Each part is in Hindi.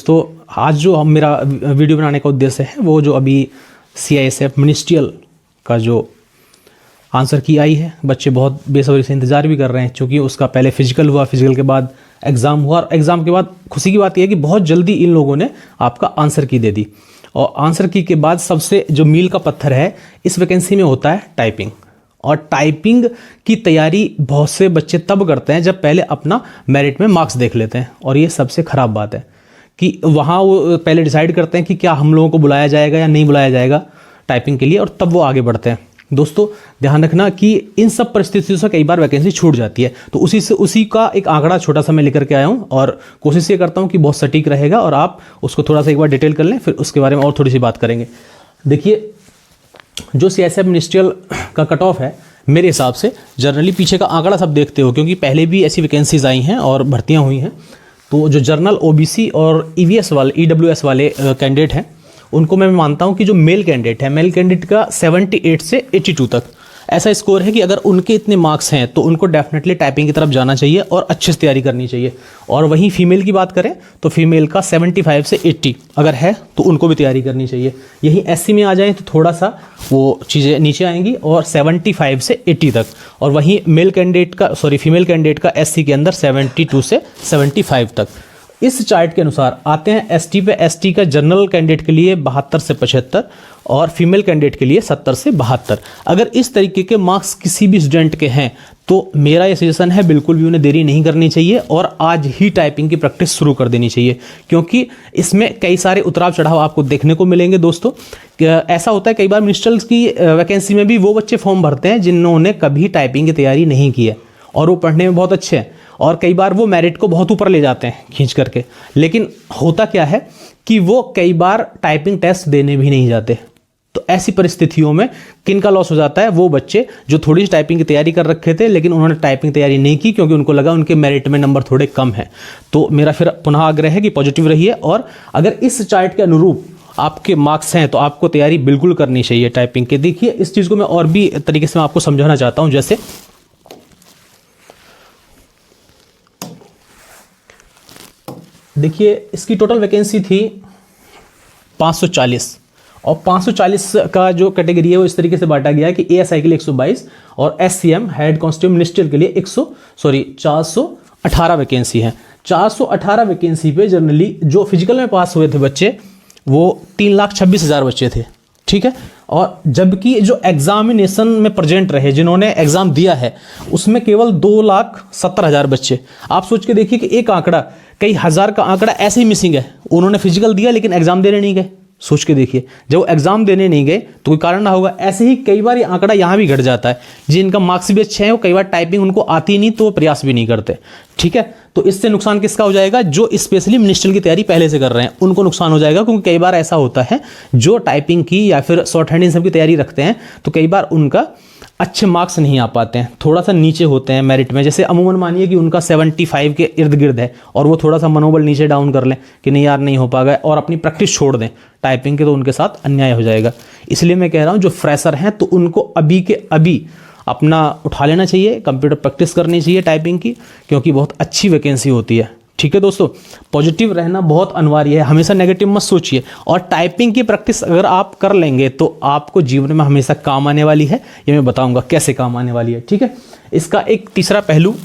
दोस्तों, आज जो मेरा वीडियो बनाने का उद्देश्य है वो जो अभी CISF मिनिस्ट्रियल का जो आंसर की आई है, बच्चे बहुत बेसब्री से इंतज़ार भी कर रहे हैं, क्योंकि उसका पहले फिजिकल हुआ, फिजिकल के बाद एग्ज़ाम हुआ और एग्ज़ाम के बाद खुशी की बात यह है कि बहुत जल्दी इन लोगों ने आपका आंसर की दे दी। और आंसर की के बाद सबसे जो मील का पत्थर है इस वैकेंसी में होता है टाइपिंग। और टाइपिंग की तैयारी बहुत से बच्चे तब करते हैं जब पहले अपना मेरिट में मार्क्स देख लेते हैं, और ये सबसे ख़राब बात है कि वहाँ वो पहले डिसाइड करते हैं कि क्या हम लोगों को बुलाया जाएगा या नहीं बुलाया जाएगा टाइपिंग के लिए, और तब वो आगे बढ़ते हैं। दोस्तों ध्यान रखना कि इन सब परिस्थितियों से कई बार वैकेंसी छूट जाती है, तो उसी का एक आंकड़ा छोटा सा मैं लेकर के आया हूँ, और कोशिश ये करता हूँ कि बहुत सटीक रहेगा और आप उसको थोड़ा सा एक बार डिटेल कर लें, फिर उसके बारे में और थोड़ी सी बात करेंगे। देखिए, जो CISF मिनिस्ट्रियल का कट ऑफ है, मेरे हिसाब से जनरली पीछे का आंकड़ा सब देखते हो, क्योंकि पहले भी ऐसी वैकेंसीज आई हैं और भर्तियाँ हुई हैं, तो जो जनरल OBC और EVS वाले EWS वाले कैंडिडेट हैं उनको मैं मानता हूं कि जो मेल कैंडिडेट है, मेल कैंडिडेट का 78 से 82 तक ऐसा स्कोर है कि अगर उनके इतने मार्क्स हैं तो उनको डेफिनेटली टाइपिंग की तरफ जाना चाहिए और अच्छे से तैयारी करनी चाहिए। और वहीं फीमेल की बात करें तो फीमेल का 75 से 80 अगर है तो उनको भी तैयारी करनी चाहिए। यहीं SC में आ जाएं तो थोड़ा सा वो चीज़ें नीचे आएंगी, और 75 से 80 तक, और वहीं फीमेल कैंडिडेट का SC के अंदर 72 से 75 तक। इस चार्ट के अनुसार आते हैं ST पे, ST का जनरल कैंडिडेट के लिए 72 से 75 और फीमेल कैंडिडेट के लिए 70 से 72। अगर इस तरीके के मार्क्स किसी भी स्टूडेंट के हैं तो मेरा ये सजेशन है बिल्कुल भी उन्हें देरी नहीं करनी चाहिए और आज ही टाइपिंग की प्रैक्टिस शुरू कर देनी चाहिए, क्योंकि इसमें कई सारे उतराव चढ़ाव आपको देखने को मिलेंगे। दोस्तों ऐसा होता है कई बार मिनिस्ट्रियल्स की वैकेंसी में भी वो बच्चे फॉर्म भरते हैं जिन्होंने कभी टाइपिंग की तैयारी नहीं की है और वो पढ़ने में बहुत अच्छे हैं, और कई बार वो मेरिट को बहुत ऊपर ले जाते हैं खींच करके, लेकिन होता क्या है कि वो कई बार टाइपिंग टेस्ट देने भी नहीं जाते। तो ऐसी परिस्थितियों में किनका लॉस हो जाता है? वो बच्चे जो थोड़ी सी टाइपिंग की तैयारी कर रखे थे लेकिन उन्होंने टाइपिंग तैयारी नहीं की क्योंकि उनको लगा उनके मेरिट में नंबर थोड़े कम है। तो मेरा फिर पुनः आग्रह है कि पॉजिटिव रहिए, और अगर इस चार्ट के अनुरूप आपके मार्क्स हैं तो आपको तैयारी बिल्कुल करनी चाहिए टाइपिंग के। देखिए, इस चीज़ को मैं और भी तरीके से मैं आपको समझाना चाहता हूँ। जैसे देखिए, इसकी टोटल वैकेंसी थी 540, और 540 का जो कैटेगरी है वो इस तरीके से बांटा गया है कि ASI के लिए 122 और SCM हेड कांस्टेबल मिनिस्ट्रियल के लिए 418 वैकेंसी है। 418 वैकेंसी पे जनरली जो फिजिकल में पास हुए थे बच्चे वो 3,26,000 बच्चे थे, ठीक है। और जबकि जो एग्जामिनेशन में प्रेजेंट रहे, जिन्होंने एग्जाम दिया है, उसमें केवल 2,70,000 बच्चे। आप सोच के देखिए कि एक आंकड़ा, कई हज़ार का आंकड़ा ऐसे ही मिसिंग है। उन्होंने फिजिकल दिया लेकिन एग्जाम देने नहीं गए। सोच के देखिए, जब वो एग्जाम देने नहीं गए तो कोई कारण ना होगा। ऐसे ही कई बार ये आंकड़ा यहाँ भी घट जाता है। जिनका मार्क्स भी अच्छे हैं वो कई बार टाइपिंग उनको आती नहीं तो वो प्रयास भी नहीं करते, ठीक है। तो इससे नुकसान किसका हो जाएगा? जो स्पेशली मिनिस्ट्रियल की तैयारी पहले से कर रहे हैं उनको नुकसान हो जाएगा, क्योंकि कई बार ऐसा होता है जो टाइपिंग की या फिर शॉर्ट हैंड इन सब की तैयारी रखते हैं तो कई बार उनका अच्छे मार्क्स नहीं आ पाते हैं, थोड़ा सा नीचे होते हैं मेरिट में। जैसे अमूमन मानिए कि उनका 75 के इर्द गिर्द है और वो थोड़ा सा मनोबल नीचे डाउन कर लें कि नहीं यार नहीं हो पाएगा और अपनी प्रैक्टिस छोड़ दें टाइपिंग के, तो उनके साथ अन्याय हो जाएगा। इसलिए मैं कह रहा हूँ जो फ्रेशर हैं तो उनको अभी के अभी अपना उठा लेना चाहिए, कंप्यूटर प्रैक्टिस करनी चाहिए टाइपिंग की, क्योंकि बहुत अच्छी वैकेंसी होती है, ठीक है। दोस्तों पॉजिटिव रहना बहुत अनिवार्य है, हमेशा नेगेटिव मत सोचिए, और टाइपिंग की प्रैक्टिस अगर आप कर लेंगे तो आपको जीवन में हमेशा काम आने वाली है। ये मैं बताऊंगा कैसे काम आने वाली है, ठीक है। इसका एक तीसरा पहलू,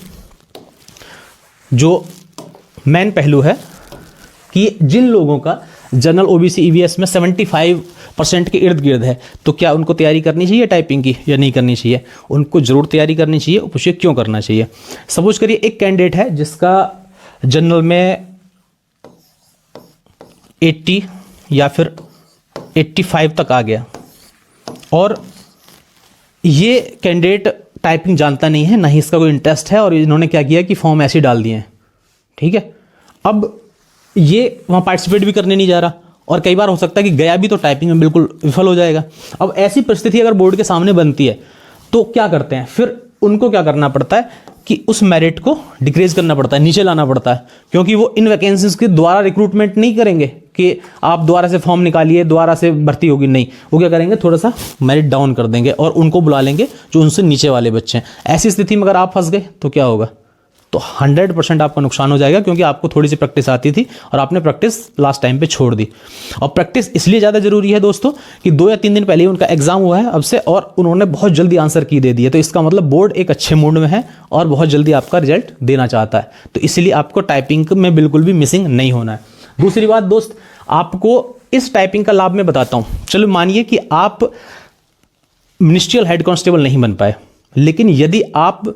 जो मेन पहलू है कि जिन लोगों का जनरल OBC EVS में 75% के इर्द गिर्द है तो क्या उनको तैयारी करनी चाहिए टाइपिंग की या नहीं करनी चाहिए? उनको जरूर तैयारी करनी चाहिए। पूछिए क्यों करना चाहिए। सपोज करिए एक कैंडिडेट है जिसका जनरल में 80 या फिर 85 तक आ गया, और ये कैंडिडेट टाइपिंग जानता नहीं है, ना ही इसका कोई इंटरेस्ट है, और इन्होंने क्या किया कि फॉर्म ऐसे डाल दिए हैं, ठीक है। अब ये वहाँ पार्टिसिपेट भी करने नहीं जा रहा, और कई बार हो सकता है कि गया भी तो टाइपिंग में बिल्कुल विफल हो जाएगा। अब ऐसी परिस्थिति अगर बोर्ड के सामने बनती है तो क्या करते हैं फिर? उनको क्या करना पड़ता है कि उस मेरिट को डिक्रीज करना पड़ता है, नीचे लाना पड़ता है, क्योंकि वो इन वैकेंसीज के द्वारा रिक्रूटमेंट नहीं करेंगे कि आप दोबारा से फॉर्म निकालिए दोबारा से भर्ती होगी, नहीं। वो क्या करेंगे, थोड़ा सा मेरिट डाउन कर देंगे और उनको बुला लेंगे जो उनसे नीचे वाले बच्चे हैं। ऐसी स्थिति में अगर आप फंस गए तो क्या होगा? तो 100% आपका नुकसान हो जाएगा, क्योंकि आपको थोड़ी सी प्रैक्टिस आती थी और आपने प्रैक्टिस लास्ट टाइम पे छोड़ दी। और प्रैक्टिस इसलिए ज़्यादा ज़रूरी है दोस्तों कि 2 या 3 दिन पहले ही उनका एग्जाम हुआ है अब से, और उन्होंने बहुत जल्दी आंसर की दे दिए, तो इसका मतलब बोर्ड एक अच्छे मूड में है और बहुत जल्दी आपका रिजल्ट देना चाहता है। तो इसलिए आपको टाइपिंग में बिल्कुल भी मिसिंग नहीं होना है। दूसरी बात दोस्त, आपको इस टाइपिंग का लाभ मैं बताता हूँ। चलो मानिए कि आप मिनिस्ट्रियल हेड कांस्टेबल नहीं बन पाए, लेकिन यदि आप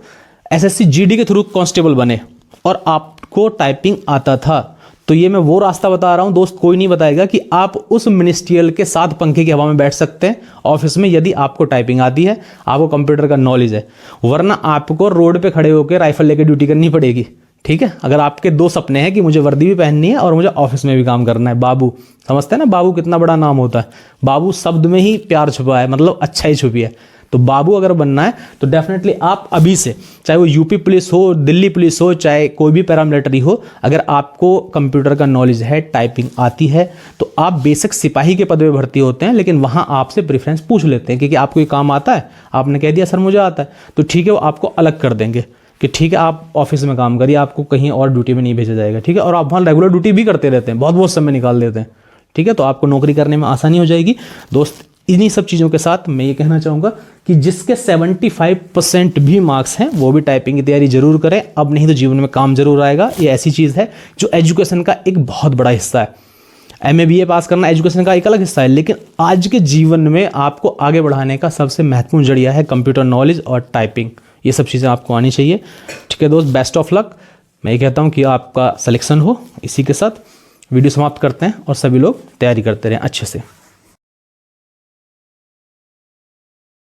एसएससी जीडी के थ्रू कांस्टेबल बने और आपको टाइपिंग आता था, तो ये मैं वो रास्ता बता रहा हूं दोस्त, कोई नहीं बताएगा कि आप उस मिनिस्ट्रियल के साथ पंखे की हवा में बैठ सकते हैं ऑफिस में, यदि आपको टाइपिंग आती है, आपको कंप्यूटर का नॉलेज है। वरना आपको रोड पे खड़े होकर राइफल लेकर ड्यूटी करनी पड़ेगी। ठीक है, अगर आपके 2 सपने हैं कि मुझे वर्दी भी पहननी है और मुझे ऑफिस में भी काम करना है। बाबू, समझते हैं ना बाबू कितना बड़ा नाम होता है। बाबू शब्द में ही प्यार छुपा है, मतलब अच्छा ही छुपी है। तो बाबू अगर बनना है तो डेफिनेटली आप अभी से, चाहे वो यूपी पुलिस हो, दिल्ली पुलिस हो, चाहे कोई भी पैरामिलिट्री हो, अगर आपको कंप्यूटर का नॉलेज है, टाइपिंग आती है, तो आप बेसिक सिपाही के पद में भर्ती होते हैं। लेकिन वहाँ आपसे प्रेफरेंस पूछ लेते हैं कि आपको ये काम आता है, आपने कह दिया सर मुझे आता है, तो ठीक है, वो आपको अलग कर देंगे कि ठीक है आप ऑफिस में काम करिए, आपको कहीं और ड्यूटी में नहीं भेजा जाएगा। ठीक है, और आप वहाँ रेगुलर ड्यूटी भी करते रहते हैं, बहुत बहुत समय निकाल देते हैं। ठीक है, तो आपको नौकरी करने में आसानी हो जाएगी दोस्त। इन्हीं सब चीज़ों के साथ मैं ये कहना चाहूँगा कि जिसके 75% भी मार्क्स हैं वो भी टाइपिंग की तैयारी जरूर करें। अब नहीं तो जीवन में काम जरूर आएगा। ये ऐसी चीज़ है जो एजुकेशन का एक बहुत बड़ा हिस्सा है। MA BA पास करना एजुकेशन का एक अलग हिस्सा है, लेकिन आज के जीवन में आपको आगे बढ़ाने का सबसे महत्वपूर्ण जरिया है कंप्यूटर नॉलेज और टाइपिंग। ये सब चीज़ें आपको आनी चाहिए। ठीक है दोस्त, बेस्ट ऑफ लक। मैं ये कहता हूँ कि आपका सिलेक्शन हो। इसी के साथ वीडियो समाप्त करते हैं और सभी लोग तैयारी करते रहें अच्छे से।